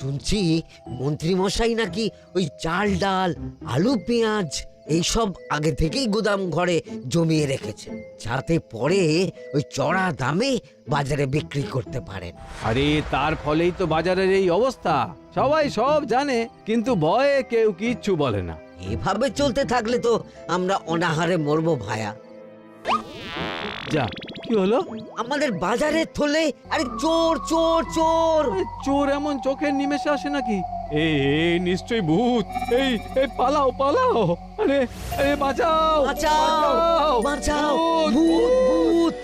শুনছি মন্ত্রী মশাই নাকি ওই চাল ডাল আলু পেঁয়াজ এইসব আগে থেকেই গোদাম ঘরে জমিয়ে রেখেছে, যাতে পরে ওই চড়া দামে বাজারে বিক্রি করতে পারেন। আরে তার ফলেই তো বাজারের এই অবস্থা। সবাই সব জানে, কিন্তু ভয়ে কেউ কিচ্ছু বলে না। এভাবে চলতে থাকলে তো আমরা অনাহারে মরবো ভায়া। যা, কি হলো? আমাদের বাজারে থলে আরে চোর চোর চোর। চোর এমন চোখের নিমেষে আসে নাকি? এই নিশ্চয়ই ভূত। এই পালাও পালাও। আরে আরে বাঁচাও বাঁচাও বাঁচাও, ভূত ভূত।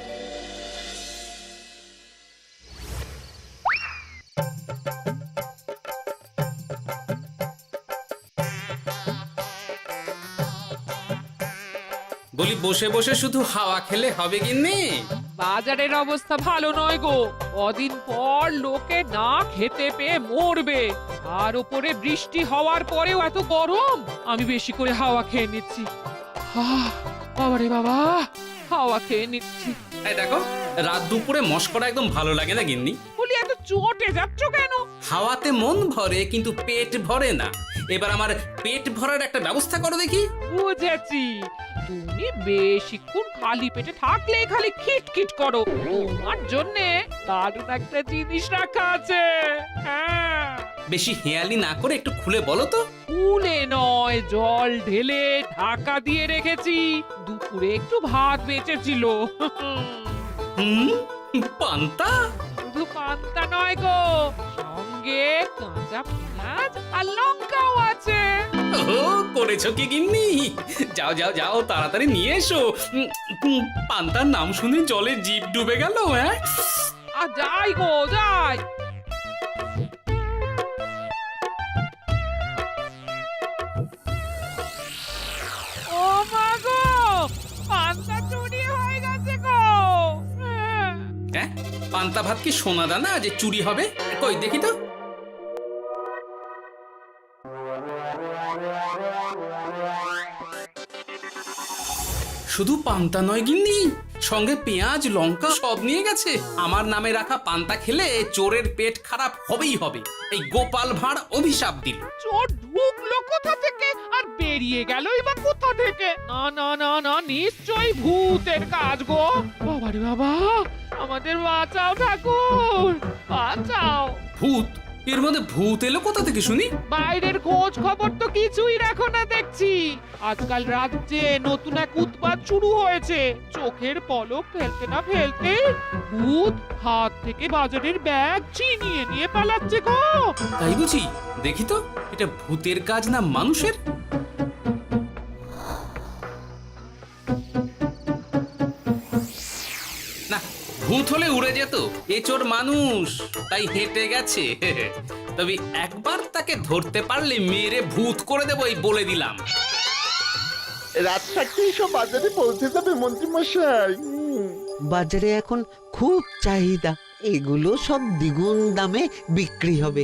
বলি বসে বসে শুধু হাওয়া খেলে হবে গিন্নি? বাজারের অবস্থা ভালো নয় গো। কদিন পর লোকে না খেতে পেয়ে মরবে, আর উপরে বৃষ্টি হওয়ার পরেও এত গরম। আমি বেশি করে হাওয়া খেয়ে নিচ্ছি। বাবারে বাবা, হাওয়া খেয়ে নিচ্ছি। এই দেখো, রাত দুপুরে মশকরা একদম ভালো লাগে না গিন্নি। বলি এত চটে যাচ্ছ কেন? হাওয়াতে মন ভরে কিন্তু পেট ভরে না। এবার আমার পেট ভরার একটা ব্যবস্থা করো দেখি। বুঝেছি, তুমি বেশিক্ষণ খালি পেটে থাকলে খালি খিটখিট করো। তোমার জন্যে দারুণ একটা জিনিস রাখা আছে। হ্যাঁ, বেশি হেয়ালি না করে একটু খুলে বলো তো। ফুলে নয়, জল ঢেলে ঢাকা দিয়ে রেখেছি। দুপুরে একটু ভাত বেঁচেছিল। হুম, পান্তা? শুধু পান্তা নয় গো, সঙ্গে কাঁচা পেঁয়াজ আর লঙ্কাও আছে। ও, করেছো কি গিন্নি? যাও যাও যাও, তাড়াতাড়ি নিয়ে এসো। পান্তার নাম শুনে জলে জিভ ডুবে গেল। হ্যাঁ, আর যাই গো যাই। ও মা গো, পান্তা চুরি হয়ে গেছে গো। হ্যাঁ, পান্তা ভাত কি সোনা দানা যে চুরি হবে? কই দেখি তো। শুধু পান্তা নয় গিন্নি, সঙ্গে পেঁয়াজ লঙ্কা সব নিয়ে গেছে। আমার নামে রাখা পান্তা খেলে চোরের পেট খারাপ হবেই হবে। এই গোপাল ভাঁড় অভিশাপ দিল। চোর ঢুকলো কোথা থেকে আর বেরিয়ে গেলই বা কোথা থেকে? না না না না, নিশ্চয়ই ভূতের কাজ গো। বাবারে বাবা, আমাদের বাঁচাও ঠাকুর, বাঁচাও। ভূত? এর মধ্যে ভূত এলো কোথা থেকে শুনি? বাইরের খোঁজ খবর তো কিছুই রাখো না দেখছি। আজকাল রাজ্যে নতুন এক উৎপাত শুরু হয়েছে। চোখের পলক ফেলতে না ফেলতে ভূত হাত থেকে বাজারের ব্যাগ ছিনিয়ে নিয়ে পালাচ্ছে গো। তাই বুঝি? দেখি তো, এটা ভূতের কাজ না মানুষের? না, ভূত হলে উড়ে যেত। এ চোর মানুষ, তাই হেঁটে গেছে। তবে একবার তাকে ধরতে পারলে মেরে ভূত করে দেবো, এই বলে দিলাম। রাত থাকতেই সব বাজারে পৌঁছে যাবে মন্ত্রী মশাই। বাজারে এখন খুব চাহিদা, এগুলো সব দ্বিগুণ দামে বিক্রি হবে।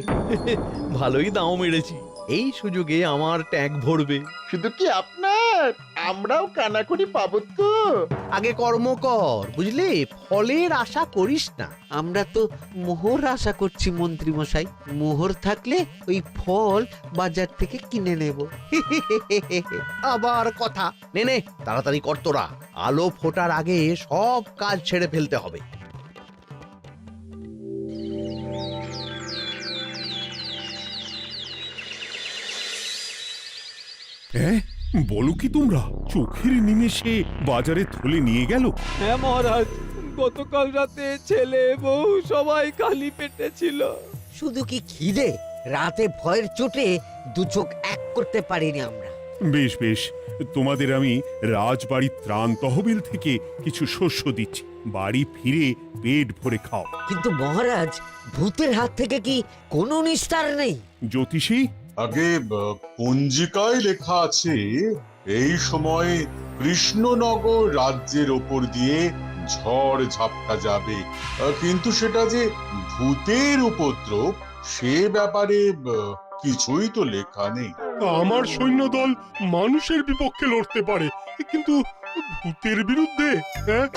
ভালোই দাম মেরেছি, এই সুযোগে আমার ট্যাঙ্ক ভরবে। শুধু কি আপনার, আমরাও কানাকড়ি পাবো তো। আগে কর্ম কর, বুঝলি? ফলের আশা করিস না। আমরা তো মোহর আশা করছি মন্ত্রী মশাই। মোহর থাকলে ওই ফল বাজার থেকে কিনে নেব। আবার কথা। নে নে, তাড়াতাড়ি কর তোরা, আলো ফোটার আগে সব কাজ ছেড়ে ফেলতে হবে। হ্যাঁ, বলো কি তোমরা? চোখের নিমেষে বাজারে থলে নিয়ে গেল? হ্যাঁ মহারাজ, গতকাল রাতে ছেলে বউ সবাই খালি পেটে ছিল। শুধু কি খিদে, রাতে ভয়ের চোটে দু চোখ এক করতে পারিনি আমরা। বেশ বেশ, তোমাদের আমি রাজবাড়ির ত্রাণ তহবিল থেকে কিছু শস্য দিচ্ছি। বাড়ি ফিরে পেট ভরে খাও। কিন্তু মহারাজ, ভূতের হাত থেকে কি কোনো নিস্তার নেই? জ্যোতিষী, আগে পঞ্জিকায় লেখা আছে এই সময় কৃষ্ণনগর রাজ্যের ওপর দিয়ে ঝড় ঝাপটা যাবে, কিন্তু সেটা যে ভূতের উপদ্রব সে ব্যাপারে কিছুই তো লেখা নেই। আমার সৈন্যদল মানুষের বিপক্ষে লড়তে পারে, কিন্তু ভূতের বিরুদ্ধে? হ্যাঁ,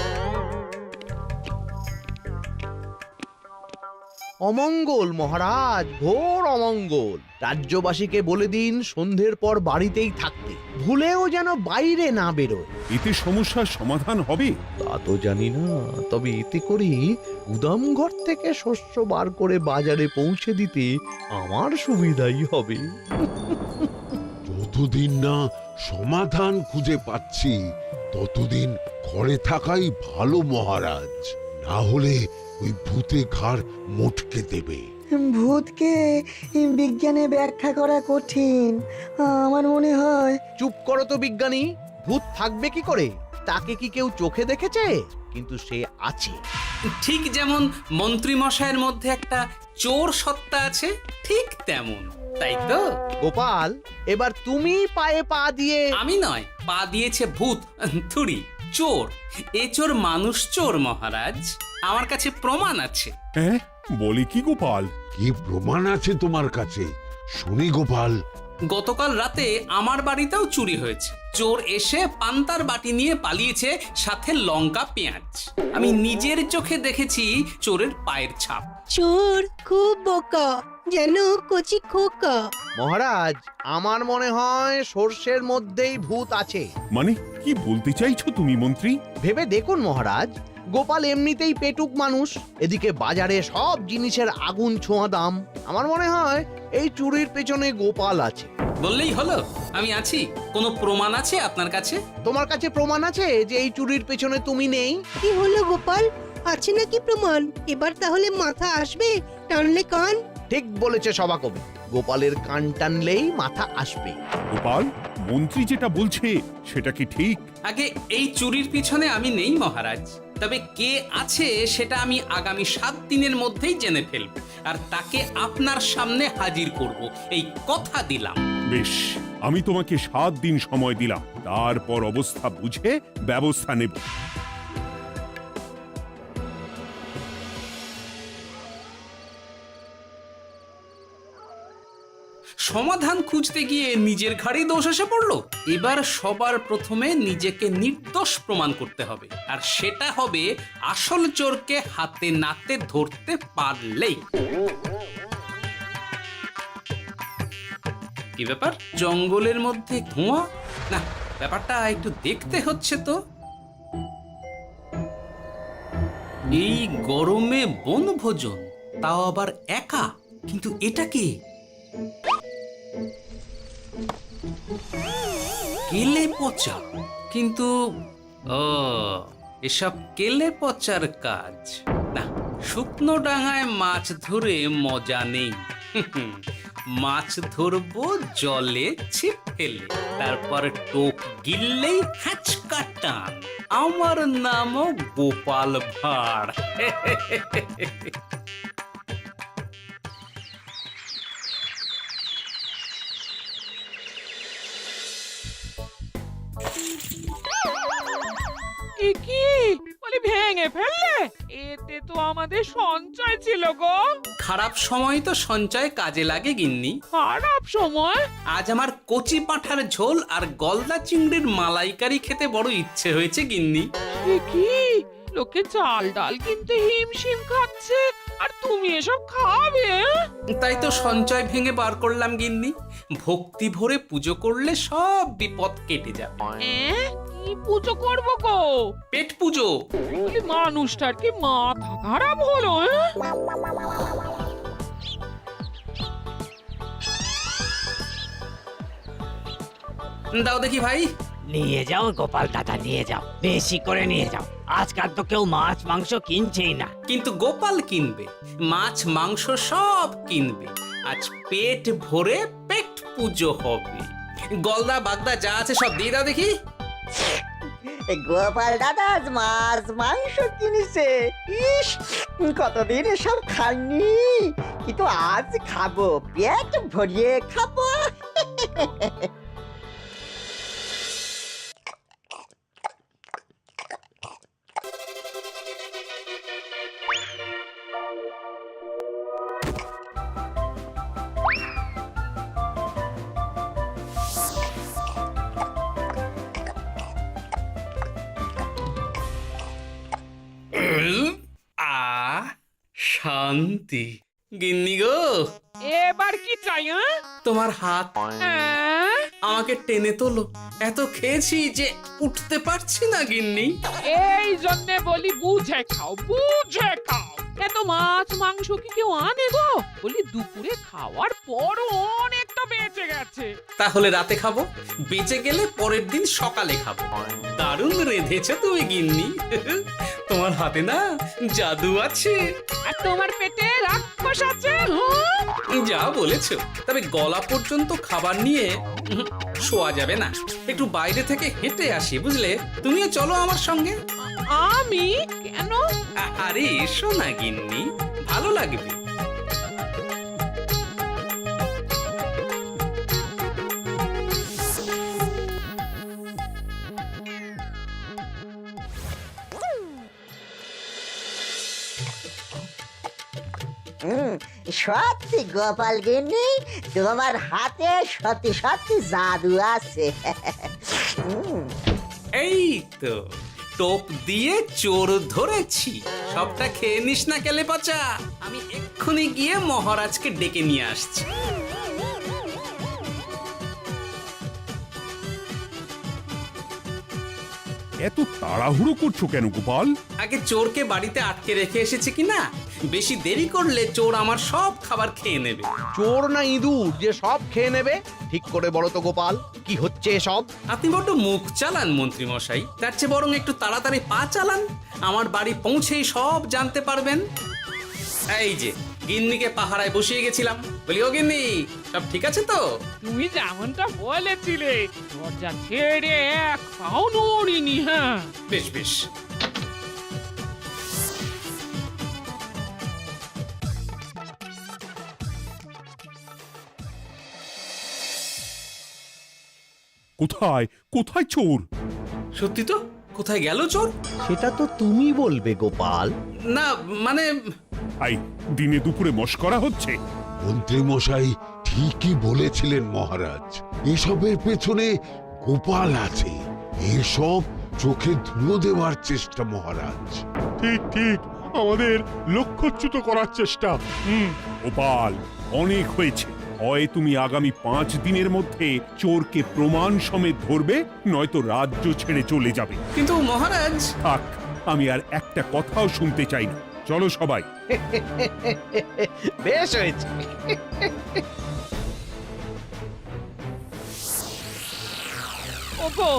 অমঙ্গল মহারাজ, ঘোর অমঙ্গল। রাজ্যবাসীকে বলে দিন সন্ধ্যের পর বাড়িতেই থাকতে, ভুলেও যেন বাইরে না বেরোয়। এতে সমস্যার সমাধান হবে? তা তো জানি না, তবে এতে করে গুদাম ঘর থেকে শস্য বার করে বাজারে পৌঁছে দিতে আমার সুবিধাই হবে। যতদিন না সমাধান খুঁজে পাচ্ছি ততদিন ঘরে থাকাই ভালো মহারাজ, না হলে ওই ভূতে ঘাড় মোটকে দেবে। ভূতকে বিজ্ঞানে ব্যাখ্যা করা কঠিন, আমার মনে হয়। চুপ করো তো বিজ্ঞানী, ভূত থাকবে কি করে? তাকে কি কেউ চোখে দেখেছে? কিন্তু সে আছে। ঠিক যেমন মন্ত্রী মশাইয়ের মধ্যে একটা চোর সত্তা আছে, ঠিক তেমন, তাই তো? গোপাল, এবার তুমি পায়ে পা দিয়ে। আমি নয়, পা দিয়েছে ভূত, থুড়ি চোর। এ চোর মানুষ চোর মহারাজ, আমার কাছে প্রমাণ আছে। হ্যাঁ, বলে কি গোপাল? কি প্রমাণ আছে তোমার কাছে? শুনি গোপাল। গতকাল রাতে আমার বাড়িতেও চুরি হয়েছে। চোর এসে পান্তার বাটি নিয়ে পালিয়েছে, সাথে লঙ্কা পেঁয়াজ। আমি নিজের চোখে দেখেছি চোরের পায়ের ছাপ। চোর খুব বোকা, যেন কচি খোকা। মহারাজ, আমার মনে হয় সর্ষের মধ্যেই ভূত আছে। মানে কি বলতে চাইছো তুমি মন্ত্রী? ভেবে দেখুন মহারাজ, গোপাল এমনিতেই পেটুক মানুষ, এদিকে বাজারে সব জিনিসের আগুন ছোঁয়া দাম। আমার মনে হয় এই চুরির পেছনে গোপাল আছে। বললেই হলো আমি আছি। কোনো প্রমাণ আছে আপনার কাছে? তোমার কাছে প্রমাণ আছে যে এই চুরির পেছনে তুমি নেই? কি হলো গোপাল, আছে নাকি প্রমাণ? এবার তাহলে মাথা আসবে, টানলে কান। ঠিক বলেছে সভাকবি, গোপালের কান টানলেই মাথা আসবে। গোপাল, মন্ত্রী যেটা বলছে সেটা কি ঠিক? আগে এই চুরির পিছনে আমি নেই মহারাজ, তবে কে আছে সেটা আমি আগামী 7 দিনের মধ্যেই জেনে ফেলব, আর তাকে আপনার সামনে হাজির করব, এই কথা দিলাম। বেশ, আমি তোমাকে 7 দিন সময় দিলাম, তারপর অবস্থা বুঝে ব্যবস্থা নেব। সমাধান খুঁজতে গিয়ে নিজের ঘাড়েই দোষ এসে পড়লো। এবার সবার প্রথমে নিজেকে নির্দোষ প্রমাণ করতে হবে, আর সেটা হবে আসল চোরকে হাতে নাতে ধরতে পারলেই। কি ব্যাপার, জঙ্গলের মধ্যে ধোঁয়া? না, ব্যাপারটা একটু দেখতে হচ্ছে তো। এই গরমে বনভোজন, তাও আবার একা, কিন্তু এটা কি? কেলে পচা, কিন্তু এসব কেলে পচার কাজ না। শুকনো ডাঙায় মাছ ধরে মজা নেই। মাছ ধরবো জলে ছিপ ফেলে, তারপর টোপ গিললেই হ্যাচকা টান। আমার নামও গোপাল ভাঁড়। কি বলি, ভেঙে ফেললে? এতে তো আমাদের সঞ্চয় ছিল গো। খারাপ সময় তো সঞ্চয় কাজে লাগে গিন্নি। খারাপ সময়? আজ আমার কচি পাঁঠার ঝোল আর গলদা চিংড়ির মালাইকারি খেতে বড় ইচ্ছে হয়েছে গিন্নি। কি লোকে চাল ডাল কিনতে হিমশিম খাচ্ছে, আর তুমি এসব খাবে? তাই তো সঞ্চয় ভেঙে বার করলাম গিন্নি। ভক্তি ভরে পুজো করলে সব বিপদ কেটে যাবে। কি পুজো করবো গো? পেট পুজো। বলি, মানুষটার কি মাথা খারাপ হলো? দাও দেখি ভাই। নিয়ে যাও গোপাল দাদা, নিয়ে যাও, বেশি করে নিয়ে যাও। আজকাল তো কেউ মাছ মাংস কিনছেই না। কিন্তু গোপাল কিনবে, মাছ মাংস সব কিনবে। আজ পেট ভরে পেট পুজো হবে। গলদা বাগদা যা আছে সব দিয়ে দাও দেখি। গোপাল দাদা আজ মাছ মাংস কিনেছে। ইস, কতদিন এসব খাইনি, কিন্তু আজ খাবো, পেট ভরিয়ে খাবো। শান্তি। গিন্নি গো, এবার কি চাই? তোমার হাত হ্যাঁ? আমাকে টেনে তোলো। এত খেয়েছি যে উঠতে পারছি না গিন্নি। এই জন্যে বলি বুঝে খাও, বুঝে খাও। এত মাছ মাংস কি কেউ আনে গো? বলি দুপুরে খাওয়ার পরও অনেকটা বেঁচে গেছে। তাহলে রাতে খাবো, বেঁচে গেলে পরের দিন সকালে খাবো। দারুণ রেঁধেছো তুমি গিন্নি। তোমার হাতে না জাদু আছে। আর তোমার পেটে রাক্ষস আছে। হ্যাঁ? যা বলেছো, তবে গলা পর্যন্ত খাবার নিয়ে শোয়া যাবে না। একটু বাইরে থেকে হেঁটে আসি, বুঝলে? তুমিও চলো আমার সঙ্গে। আমি কেন? আরে এসো না গিন্নি, ভালো লাগবে। সত্যি গোপাল গিন্নি, তোমার হাতে সত্যি সত্যি জাদু আছে। এই তো টোপ দিয়ে চোর ধরেছি। সবটা খেয়ে নিস না কেলে পচা। আমি এক্ষুনি গিয়ে মহারাজকে ডেকে নিয়ে আসছি। এত তাড়াহুড়ো করছো কেন গোপাল? আগে চোরকে বাড়িতে আটকে রেখে এসেছে কিনা, বেশি দেরি করলে চোর আমার সব খাবার খেয়ে নেবে। চোর না ইঁদুর যে সব খেয়ে নেবে? ঠিক করে বলো তো গোপাল, কি হচ্ছে এসব? আপনি বড্ড মুখ চালান মন্ত্রী মশাই, তার চেয়ে বরং একটু তাড়াতাড়ি পা চালান। আমার বাড়ি পৌঁছেই সব জানতে পারবেন। এই যে গিন্নিকে পাহারায় বসিয়ে গেছিলাম, বলি ও গিন্নি, সব ঠিক আছে তো? তুমি যেমনটা বলেছিলে, দরজা ছেড়ে এক পাও নড়িনি। হ্যাঁ, বেশ বেশ। কোথায় কোথায় চোর? সত্যি তো, কোথায় গেল চোর? সেটা তো তুমি বলবে গোপাল। না মানে আই দিনে দুপুরে মশকরা হচ্ছে। মন্ত্রী মশাই ঠিকই বলেছিলেন মহারাজ, এসবের পেছনে গোপাল আছে। এসব চোখে ধুলো দেওয়ার চেষ্টা মহারাজ। ঠিক ঠিক, আমাদের লক্ষ্যচ্যুত করার চেষ্টা। গোপাল, অনেক হয়েছে। হয় তুমি আগামী 5 দিনের মধ্যে চোরকে প্রমাণ সমেত ধরবে, নয়তো রাজ্য ছেড়ে চলে যাবে। কিন্তু মহারাজ। থাক, আমি আর একটা কথাও শুনতে চাই না। চলো সবাই। বেশ হয়েছে। ওগো,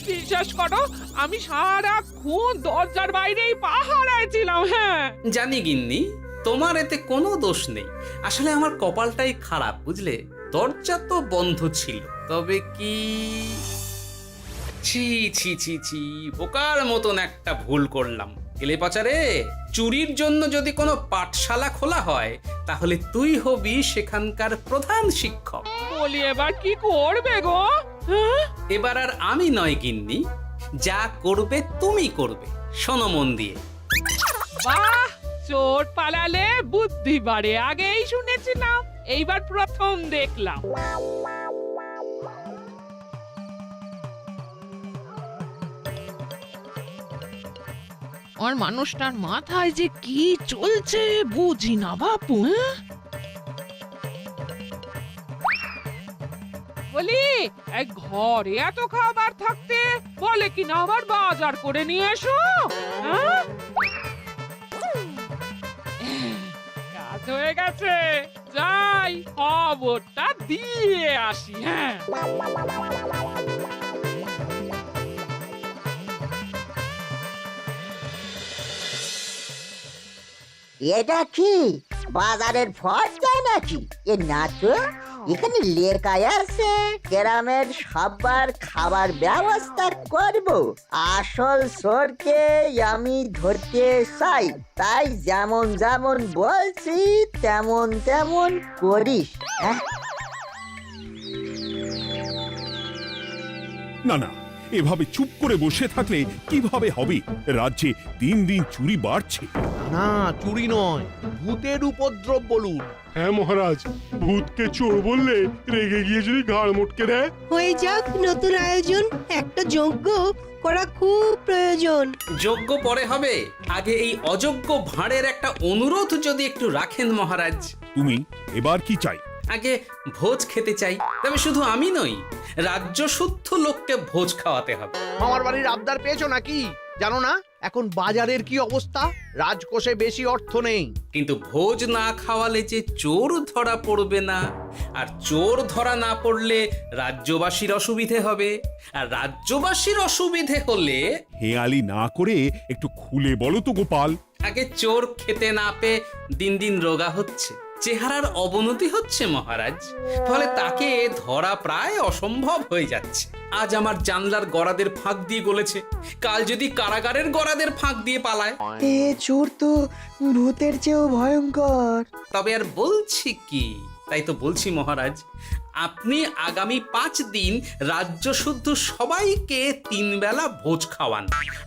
বিশ্বাস করো, আমি সারাক্ষণ দরজার বাইরেই পাহারায় ছিলাম। হ্যাঁ, জানি গিন্নি, তোমার এতে কোনো দোষ নেই। আসলে আমার কপালটাই খারাপ, বুঝলে? দরজা তো বন্ধ ছিল, তবে কি ছি ছি ছি ছি, বোকার মতন একটা ভুল করলাম। এলে পাচারে, চুরির জন্য যদি কোনো পাঠশালা খোলা হয়, তাহলে তুই হবি সেখানকার প্রধান শিক্ষক। বলি এবার কি করবে গো? হ্যাঁ? এবার আর আমি নয় গিন্নি, যা করবে তুমি করবে। শোনো মন দিয়ে। বাহ, চোর পালালে বুদ্ধি বাড়ে, আগেই শুনেছিলাম, এইবার প্রথম দেখলাম। আর মানুষটার মাথায় যে কি চলছে বুঝি না বাপু। বলি, এই ঘরে এত খাবার থাকতে বলে কিনা আবার বাজার করে নিয়ে এসো। হ্যাঁ, কাজ হয়ে গেছে, যাই খবরটা দিয়ে আসি। হ্যাঁ, এটা কি বাজারের ফর্দা নাকি? এ না তো, এখানে লেখা আছে গ্রামের সবার খাবার ব্যবস্থা করব। আসল চোরকে আমি ধরতে চাই, তাই যেমন যেমন বলছি তেমন তেমন করিস। হ্যাঁ, না না, এভাবে চুপ করে বসে থাকলে কিভাবে হবে? রাজ্যে দিন দিন চুরি বাড়ছে। না চুরি নয়, ভূতের উপদ্রব বলুন। হ্যাঁ মহারাজ, ভূতকে চোর বললে রেগে গিয়ে যদি ঘাড় মোটকে দেয়। হয়ে যাক নতুন আয়োজন, একটা যজ্ঞ করা খুব প্রয়োজন। যোগ্য পরে হবে, আগে এই অযোগ্য ভাঁড়ের একটা অনুরোধ যদি একটু রাখেন মহারাজ। তুমি এবার কি চাই? আগে ভোজ খেতে চাই, তবে শুধু আমি নই, রাজ্য শুদ্ধ লোককে ভোজ খাওয়াতে হবে। আমার বাড়ির আবদার পেয়েছো নাকি? জানো না এখন বাজারের কি অবস্থা? রাজকোষে বেশি অর্থ নেই। কিন্তু ভোজ না খাওয়ালে যে চোর ধরা পড়বে না, আর চোর ধরা না পড়লে রাজ্যবাসীর অসুবিধে হবে, আর রাজ্যবাসীর অসুবিধে হলে হেয়ালি না করে একটু খুলে বলো তো গোপাল। আগে চোর খেতে না পেয়ে দিন দিন রোগা হচ্ছে, চেহারার অবনতি হচ্ছে মহারাজ, ফলে তাকে ধরা প্রায় অসম্ভব হয়ে যাচ্ছে। আজ আমার জানলার গড়াদের ফাঁক দিয়ে গলেছে, কাল যদি কারাগারের গড়াদের ফাঁক দিয়ে পালায়। এ চোর তো ভূতের চেয়েও ভয়ঙ্কর। তবে আর বলছি কি, তাই তো বলছি মহারাজ, আপনি আগামী 5 দিন রাজ্য শুদ্ধ সবাইকে 3 বেলা ভোজ খাওয়ান।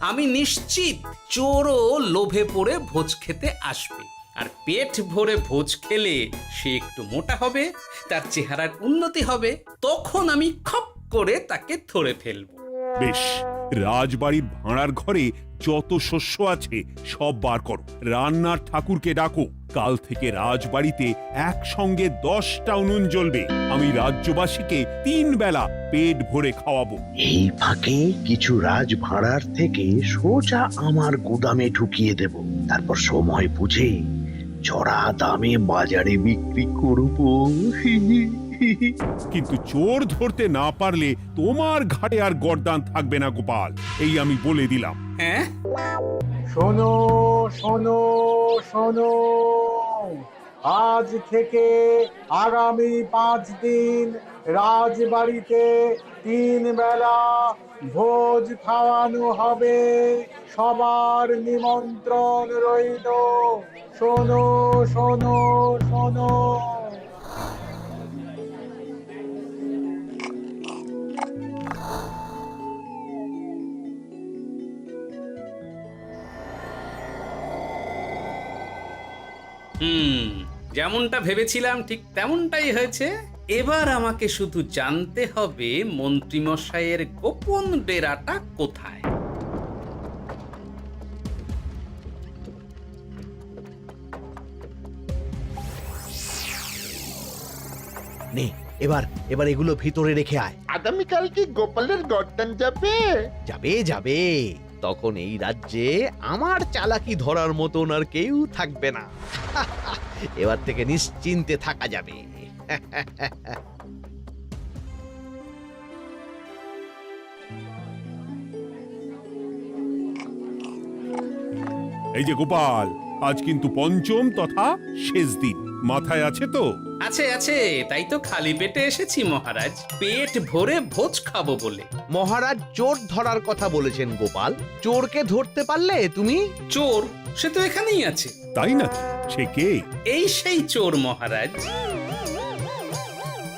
আমি নিশ্চিত চোরও লোভে পড়ে ভোজ খেতে আসবে, আর পেট ভরে ভোজ খেলে সে একটু মোটা হবে, তার চেহারার উন্নতি হবে, তখন আমি খপ করে তাকে ধরে ফেলব। বেশ, রাজবাড়ির ভাঁড়ার ঘরে যত শস্য আছে সব বার করো, রান্নার ঠাকুরকে ডাকো। কাল থেকে রাজবাড়িতে একসঙ্গে 10টা উনুন জ্বলবে। আমি রাজ্যবাসীকে 3 বেলা পেট ভরে খাওয়াবো। এই ফাঁকে কিছু রাজ ভাড়ার থেকে সোজা আমার গুদামে ঢুকিয়ে দেব, তারপর সময় বুঝে চড়া দামে বাজারে বিক্রি করব। কিন্তু চোর ধরতে না পারলে তোমার ঘাটে আর গর্দান থাকবে না গোপাল, এই আমি বলে দিলাম। হ্যাঁ, শোনো শোনো শোনো, আজ থেকে আগামী 5 দিন রাজবাড়িতে 3 বেলা ভোজ খাওয়ানো হবে, সবার নিমন্ত্রণ রইল। শোনো শোনো শোনো। যেমনটা ভেবেছিলাম ঠিক তেমনটাই হয়েছে। এবার আমাকে শুধু জানতে হবে মন্ত্রীমশাইয়ের গোপন ডেরাটা কোথায়। নে এবার এবার এগুলো ভিতরে রেখে আয়। আগামীকাল কি গোপালের গর্দান যাবে? যাবে যাবে, তখন এই রাজ্যে আমার চালাকি ধরার মতন আর কেউ থাকবে না। এবার থেকে নিশ্চিন্তে থাকা যাবে। এই যে গোপাল, আজ কিন্তু পঞ্চম তথা শেষ দিন, মাথায় আছে তো? আছে আছে, তাই তো খালি পেটে এসেছি মহারাজ, পেট ভরে ভোজ খাবো বলে। মহারাজ চোর ধরার কথা বলেছেন গোপাল, চোরকে ধরতে পারলে তুমি? চোর সে তো এখানেই আছে। তাই নাকি? সে কে? এই সেই চোর মহারাজ।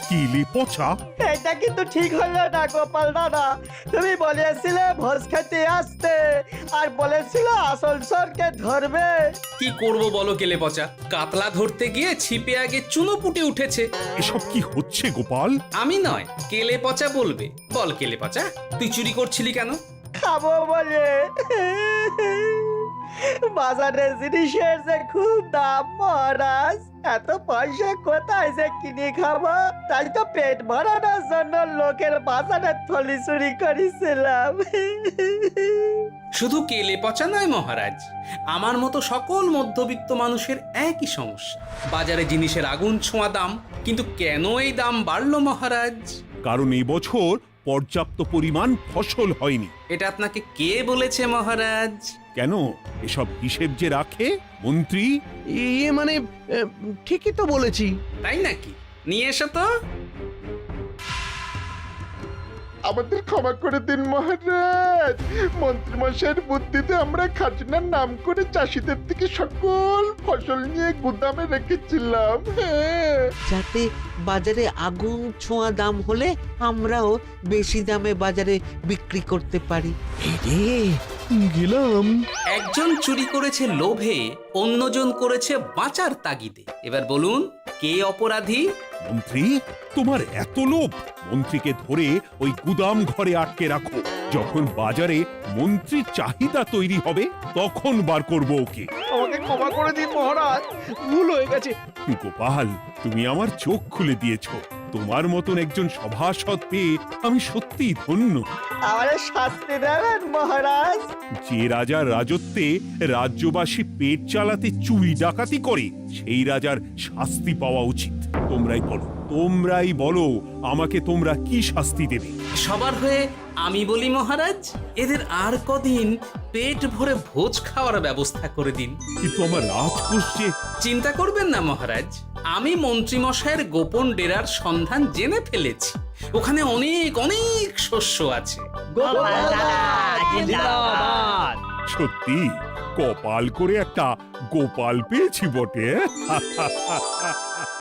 কিলি পচা, এটা কিন্তু ঠিক হলো না গোপাল দাদা। তুমি বলেছিলে ভোজ খেতে আসতে, আর বলেছিলে আসল চোরকে ধরবে। কি করব বলো কেলে পচা, কাতলা ধরতে গিয়ে ছিপে আগে চুনো পুটে উঠেছে। এসব কি হচ্ছে গোপাল? আমি নয়, কেলে পচা বলবে। বল কেলে পচা, তুই চুরি করছিলি কেন? খাবো বলে। বাজারে জিনিসের যে খুব দাম মহারাজ, এত পয়সা কোথায় যে কিনে খাবো, তাই তো পেট ভরানোর জন্য লোকের বাজারে থলি চুরি করেছিলাম। শুধু কেলে পচা নয় মহারাজ, আমার মতো সকল মধ্যবিত্ত মানুষের একই সমস্যা। বাজারে জিনিসের আগুন ছোঁয়া দাম, কিন্তু কেন এই দাম বাড়লো মহারাজ? কারণ এবছর পর্যাপ্ত পরিমাণ ফসল হয়নি। এটা আপনাকে কে বলেছে মহারাজ? কেন, এসব হিসেব যে রাখে মন্ত্রী। ইয়ে মানে ঠিকই তো বলেছি। তাই নাকি? নিয়ে এসো তো। আমাদের ক্ষমা করে দিন মহারাজ, মন্ত্রীমশাইয়ের বুদ্ধিতে আমরা খাজনার নাম করে চাষিদের থেকে সকল ফসল নিয়ে গুদামে রেখেছিলাম। যাতে বাজারে আগুন ছোঁয়া দাম হলে আমরাও বেশি দামে বাজারে বিক্রি করতে পারি। এই রে, গেলাম। একজন চুরি করেছে লোভে, অন্যজন করেছে বাঁচার তাগিদে। এবার বলুন কে অপরাধী? মন্ত্রী, তোমার এত লোভ! মন্ত্রীকে ধরে ওই গুদাম ঘরে আটকে রাখো। যখন বাজারে মন্ত্রীর চাহিদা তৈরি হবে তখন বার করব ওকে। আমাকে ক্ষমা করে দিন মহারাজ, ভুল হয়ে গেছে। গোপাল, তুমি আমার চোখ খুলে দিয়েছো। তোমার মতন একজন সভাসদ পেয়ে আমি সত্যিই ধন্য। আমারে শাস্তি দেবেন মহারাজ? যে রাজার রাজত্বে রাজ্যবাসী পেট চালাতে চুরি ডাকাতি করে সেই রাজার শাস্তি পাওয়া উচিত। তোমরাই বলো আমাকে তোমরা কি শাস্তি দেবে? সবার হয়ে আমি বলি মহারাজ, এদের আর কদিন পেট ভরে ভোজ খাওয়ার ব্যবস্থা করে দিন। কিন্তু আমার রাজকোষ যে... চিন্তা করবেন না মহারাজ, আমি মন্ত্রীমশাইয়ের গোপন ডেরার সন্ধান জেনে ফেলেছি। ওখানে অনেক অনেক শস্য আছে। সত্যি কপাল করে একটা গোপাল পেয়েছি বটে।